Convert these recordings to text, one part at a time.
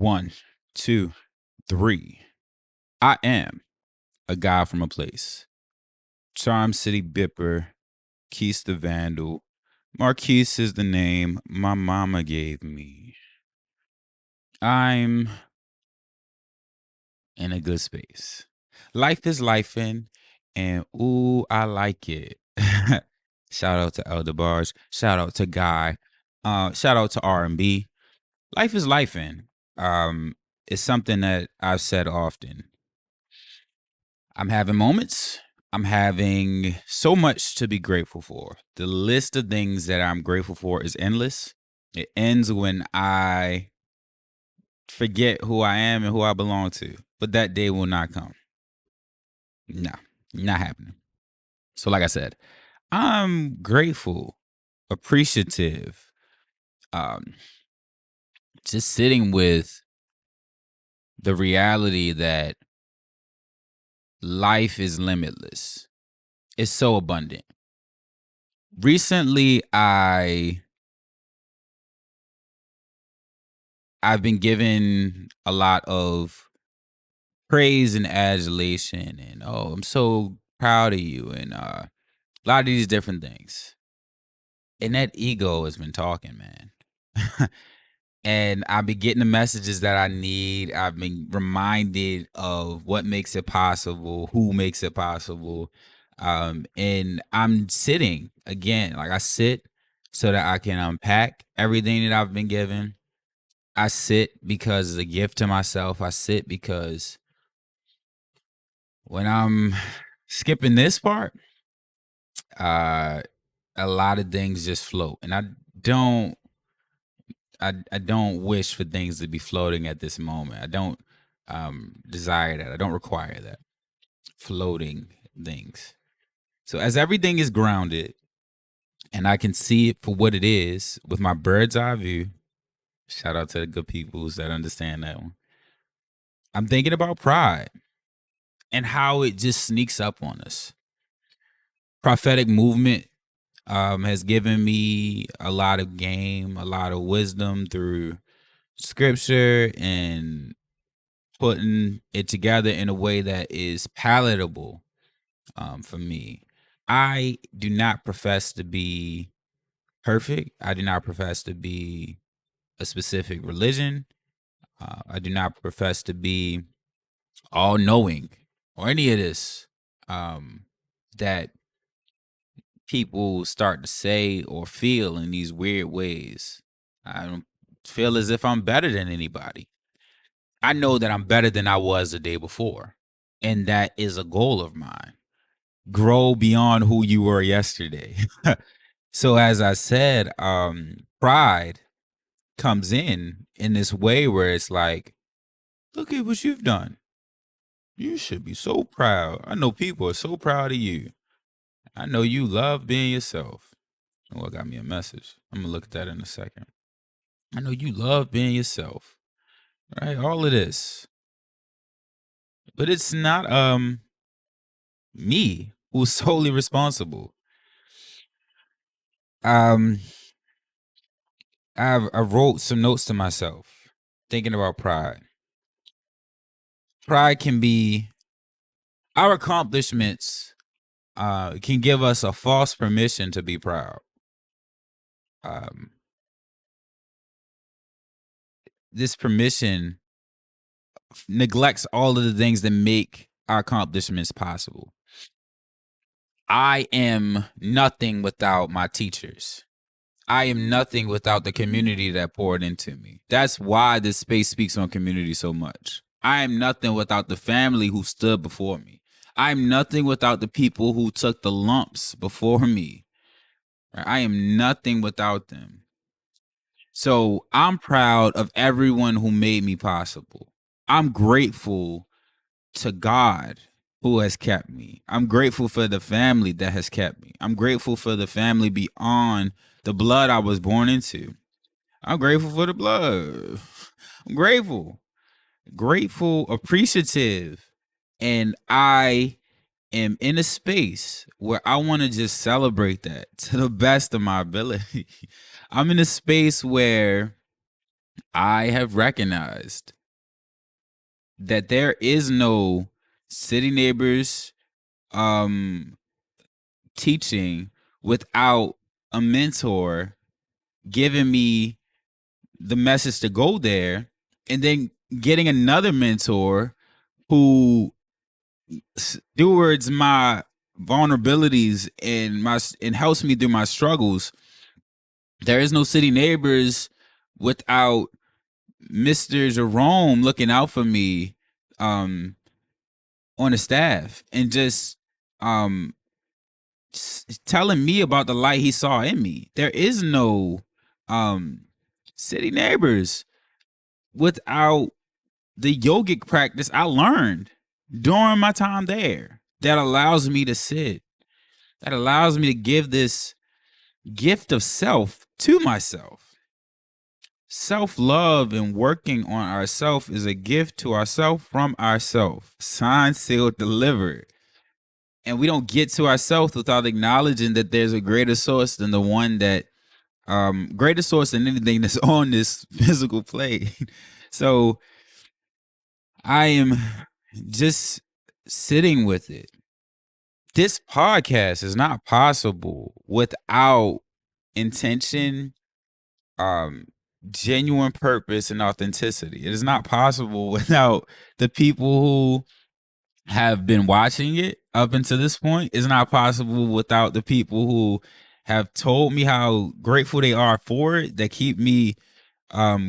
One, two, three. I am a guy from a place. Charm City Bipper, Quis The Vndl. Marquis is the name my mama gave me. I'm in a good space. Life is lifing, and ooh, I like it. Shout out to Elder Barge. Shout out to Guy. Shout out to R&B. Life is lifing. It's something that I've said often. I'm having moments. I'm having so much to be grateful for. The list of things that I'm grateful for is endless. It ends when I forget who I am and who I belong to. But that day will not come. No, not happening. So like I said, I'm grateful, appreciative, just sitting with the reality that life is limitless. It's so abundant. Recently, I've been given a lot of praise and adulation, and oh, I'm so proud of you, and a lot of these different things. And that ego has been talking, man. And I've been getting the messages that I need. I've been reminded of what makes it possible, who makes it possible. And I'm sitting again, like I sit so that I can unpack everything that I've been given. I sit because it's a gift to myself. I sit because when I'm skipping this part, a lot of things just float. And I don't wish for things to be floating at this moment. I don't desire that. I don't require that. Floating things. So as everything is grounded and I can see it for what it is with my bird's eye view, shout out to the good peoples that understand that one. I'm thinking about pride and how it just sneaks up on us. Prophetic movement has given me a lot of game, a lot of wisdom through scripture and putting it together in a way that is palatable for me. I do not profess to be perfect. I do not profess to be a specific religion. I do not profess to be all-knowing or any of this that people start to say or feel in these weird ways. I don't feel as if I'm better than anybody. I know that I'm better than I was the day before. And that is a goal of mine. Grow beyond who you were yesterday. So as I said, pride comes in this way where it's like, look at what you've done. You should be so proud. I know people are so proud of you. I know you love being yourself. Oh, I got me a message. I'm gonna look at that in a second. I know you love being yourself. Right? All of this. But it's not me who's solely responsible. I wrote some notes to myself thinking about pride. Pride can be our accomplishments can give us a false permission to be proud. This permission neglects all of the things that make our accomplishments possible. I am nothing without my teachers. I am nothing without the community that poured into me. That's why this space speaks on community so much. I am nothing without the family who stood before me. I'm nothing without the people who took the lumps before me. I am nothing without them. So I'm proud of everyone who made me possible. I'm grateful to God who has kept me. I'm grateful for the family that has kept me. I'm grateful for the family beyond the blood I was born into. I'm grateful for the blood. I'm grateful, appreciative. And I am in a space where I want to just celebrate that to the best of my ability. I'm in a space where I have recognized that there is no city neighbors teaching without a mentor giving me the message to go there, and then getting another mentor who stewards my vulnerabilities and helps me through my struggles. There is no city neighbors without Mr. Jerome looking out for me on the staff and just telling me about the light he saw in me. There is no city neighbors without the yogic practice I learned during my time there that allows me to sit, that allows me to give this gift of self to myself. Self-love and working on ourselves is a gift to ourselves from ourselves. Signed, sealed, delivered. And we don't get to ourselves without acknowledging that there's a greater source than the one that, greater source than anything that's on this physical plane. So I am just sitting with it. This podcast is not possible without intention, genuine purpose, and authenticity. It is not possible without the people who have been watching it up until this point. It's not possible without the people who have told me how grateful they are for it, that keep me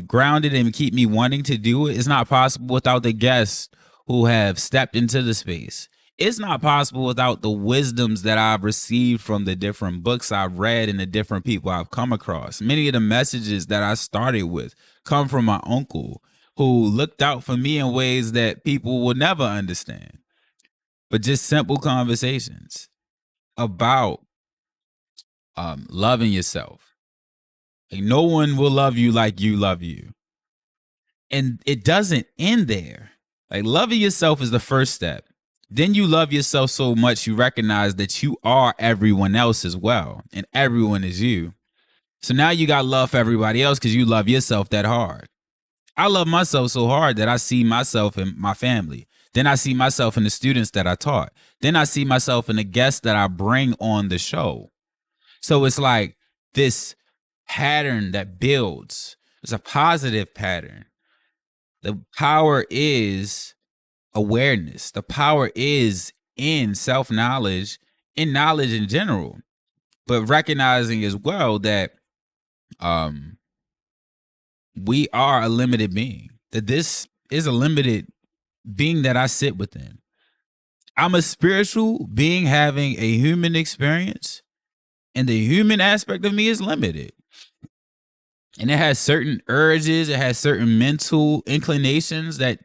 grounded and keep me wanting to do it. It's not possible without the guests who have stepped into the space. It's not possible without the wisdoms that I've received from the different books I've read and the different people I've come across. Many of the messages that I started with come from my uncle, who looked out for me in ways that people will never understand. But just simple conversations about loving yourself. Like, no one will love you like you love you. And it doesn't end there. Like, loving yourself is the first step. Then you love yourself so much you recognize that you are everyone else as well, and everyone is you. So now you got love for everybody else because you love yourself that hard. I love myself so hard that I see myself in my family. Then I see myself in the students that I taught. Then I see myself in the guests that I bring on the show. So it's like this pattern that builds. It's a positive pattern. The power is awareness. The power is in self-knowledge, in knowledge in general, but recognizing as well that we are a limited being, that this is a limited being that I sit within. I'm a spiritual being having a human experience, and the human aspect of me is limited. And it has certain urges, it has certain mental inclinations that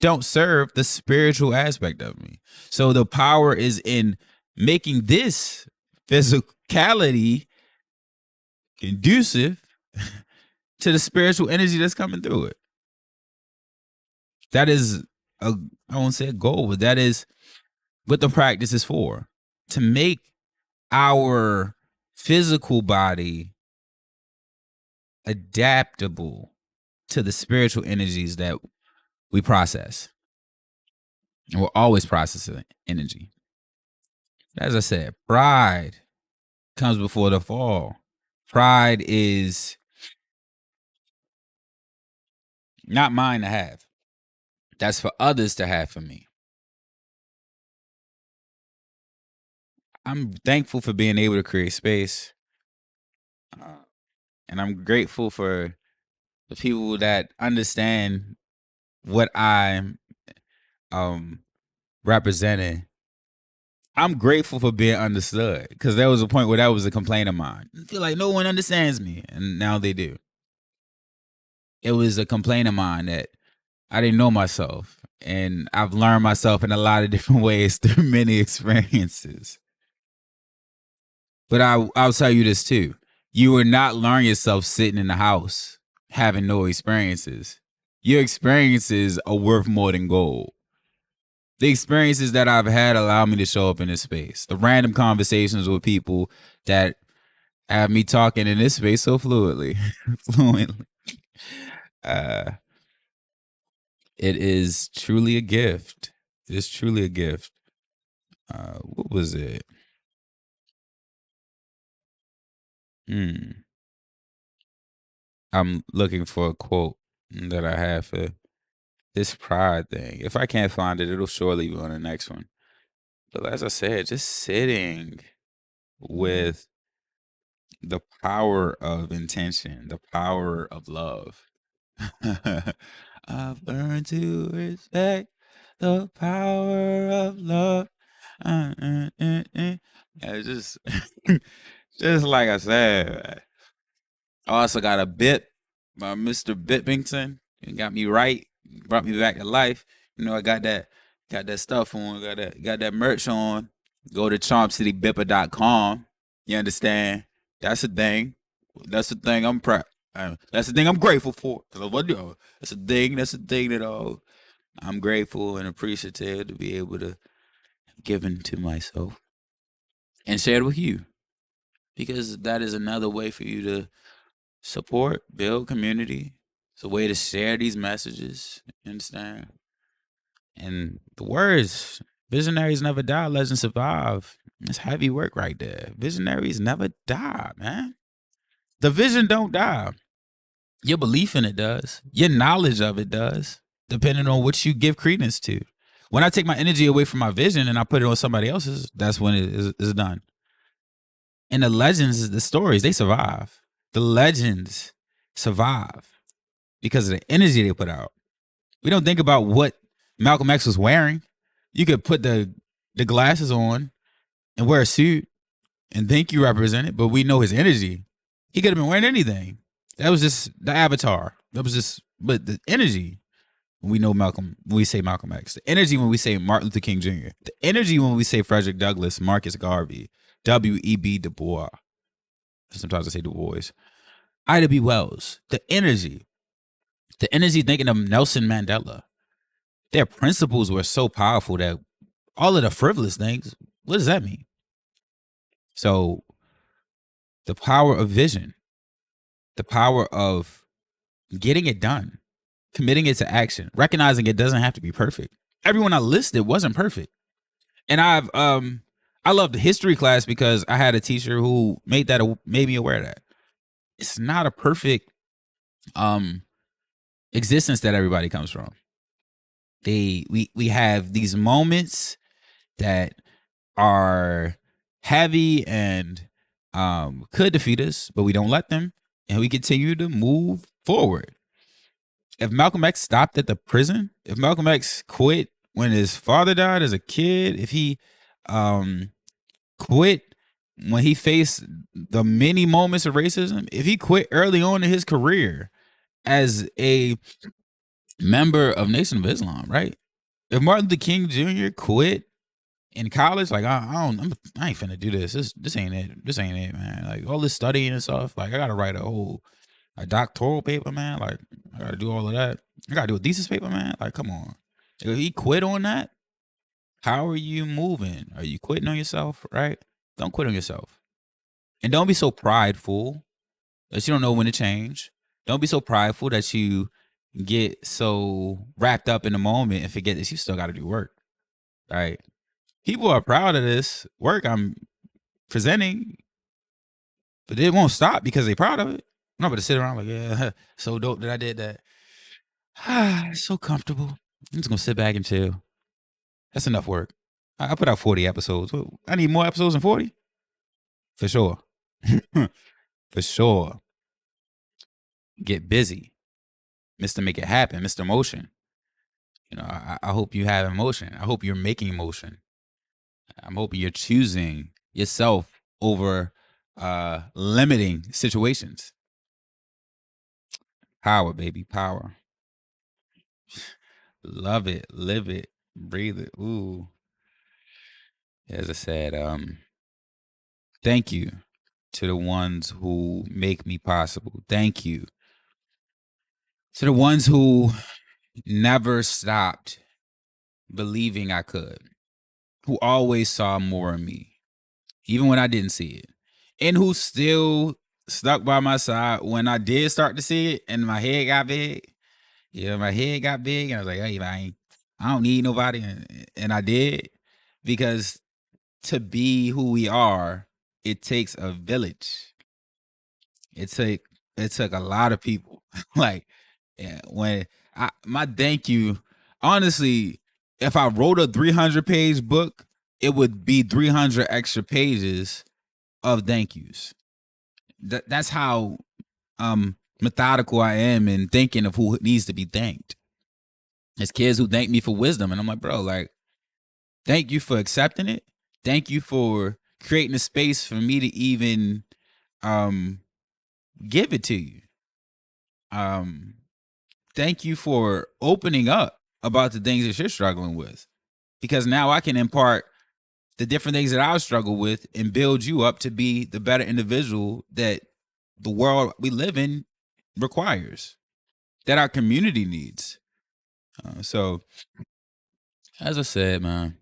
don't serve the spiritual aspect of me. So the power is in making this physicality conducive to the spiritual energy that's coming through it. That is I won't say a goal, but that is what the practice is for. To make our physical body adaptable to the spiritual energies that we process. And we're always processing energy. As I said, pride comes before the fall. Pride is not mine to have. That's for others to have for me. I'm thankful for being able to create space. And I'm grateful for the people that understand what I'm representing. I'm grateful for being understood, because there was a point where that was a complaint of mine. I feel like no one understands me, and now they do. It was a complaint of mine that I didn't know myself, and I've learned myself in a lot of different ways through many experiences. But I'll tell you this too. You will not learn yourself sitting in the house having no experiences. Your experiences are worth more than gold. The experiences that I've had allow me to show up in this space. The random conversations with people that have me talking in this space so fluently. Uh, it is truly a gift. It is truly a gift. What was it? I'm looking for a quote that I have for this pride thing. If I can't find it, it'll surely be on the next one. But as I said, just sitting with the power of intention, the power of love. I've learned to respect the power of love. Yeah, just, just like I said, I also got a bit by Mr. Bippington. He got me right, brought me back to life. You know, I got that stuff on, got that merch on. Go to CharmCityBipper.com. You understand? That's the thing. That's the thing I'm proud. That's the thing I'm grateful for. That's the thing. That's the thing that I'm grateful and appreciative to be able to give into myself and share it with you, because that is another way for you to support, build community. It's a way to share these messages. You understand? And the words, visionaries never die, legends survive. It's heavy work right there. Visionaries never die, man. The vision don't die. Your belief in it does. Your knowledge of it does, depending on what you give credence to. When I take my energy away from my vision and I put it on somebody else's, that's when it is done. And the legends, the stories, they survive. The legends survive because of the energy they put out. We don't think about what Malcolm X was wearing. You could put the glasses on and wear a suit and think you represent it, but we know his energy. He could have been wearing anything. That was just the avatar. That was just, but the energy when we know Malcolm, when we say Malcolm X, the energy when we say Martin Luther King Jr., the energy when we say Frederick Douglass, Marcus Garvey, W.E.B. Du Bois. Sometimes I say Du Bois. Ida B. Wells. The energy thinking of Nelson Mandela. Their principles were so powerful that all of the frivolous things, what does that mean? So the power of vision, the power of getting it done, committing it to action, recognizing it doesn't have to be perfect. Everyone I listed wasn't perfect. And I loved the history class because I had a teacher who made me aware of that. It's not a perfect existence that everybody comes from. We have these moments that are heavy and could defeat us, but we don't let them, and we continue to move forward. If Malcolm X stopped at the prison, if Malcolm X quit when his father died as a kid, if he quit when he faced the many moments of racism, if he quit early on in his career as a member of Nation of Islam, right? If Martin Luther King Jr. quit in college, like I ain't finna do this. This ain't it. This ain't it, man. Like all this studying and stuff. Like I gotta write a doctoral paper, man. Like I gotta do all of that. I gotta do a thesis paper, man. Like come on. If he quit on that, how are you moving? Are you quitting on yourself? Right? Don't quit on yourself, and don't be so prideful that you don't know when to change. Don't be so prideful that you get so wrapped up in the moment and forget that you still got to do work. Right? People are proud of this work I'm presenting, but it won't stop because they're proud of it. I'm not going to sit around like, yeah, so dope that I did that. It's so comfortable. I'm just going to sit back and chill. That's enough work. I put out 40 episodes. I need more episodes than 40? For sure. For sure. Get busy. Mr. Make It Happen. Mr. Motion. You know, I hope you have emotion. I hope you're making motion. I'm hoping you're choosing yourself over limiting situations. Power, baby, power. Love it, live it, breathe it. Ooh. As I said, thank you to the ones who make me possible. Thank you to the ones who never stopped believing I could, who always saw more in me, even when I didn't see it, and who still stuck by my side when I did start to see it and my head got big. Yeah, my head got big, and I was like, hey, I don't need nobody, and I did, because to be who we are, it takes a village. It took a lot of people. Like, yeah, when my thank you, honestly, if I wrote a 300-page book, it would be 300 extra pages of thank yous. That's how methodical I am in thinking of who needs to be thanked. There's kids who thank me for wisdom, and I'm like, bro, like, thank you for accepting it. Thank you for creating a space for me to even give it to you. Thank you for opening up about the things that you're struggling with, because now I can impart the different things that I struggle with and build you up to be the better individual that the world we live in requires, that our community needs. So, as I said, man,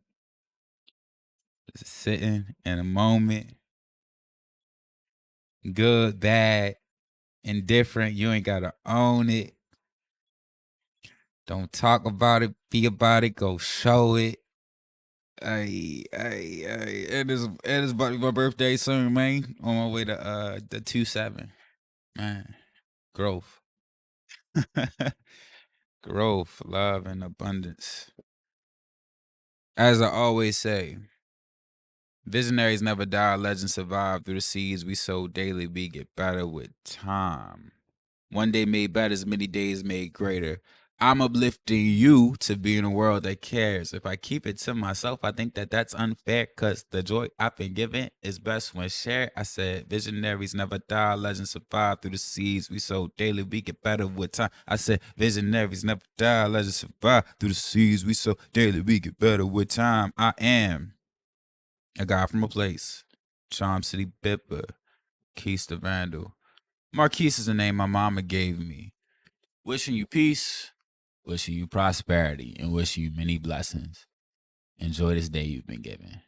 just sitting in a moment, good, bad, indifferent. You ain't gotta own it. Don't talk about it. Be about it. Go show it. Hey, it is about to be my birthday soon, man. On my way to the 2-7. Man, growth. Growth, love, and abundance. As I always say, visionaries never die, legends survive. Through the seeds we sow daily, we get better with time. One day made better is many days made greater. I'm uplifting you to be in a world that cares. If I keep it to myself, I think that that's unfair, because the joy I've been given is best when shared. I said, visionaries never die, legends survive. Through the seeds we sow daily, we get better with time. I said, visionaries never die, legends survive. Through the seeds we sow daily, we get better with time. I am a guy from a place. Charm City Bipper, Quis The Vndl. Marquis is the name my mama gave me. Wishing you peace, wishing you prosperity, and wishing you many blessings. Enjoy this day you've been given.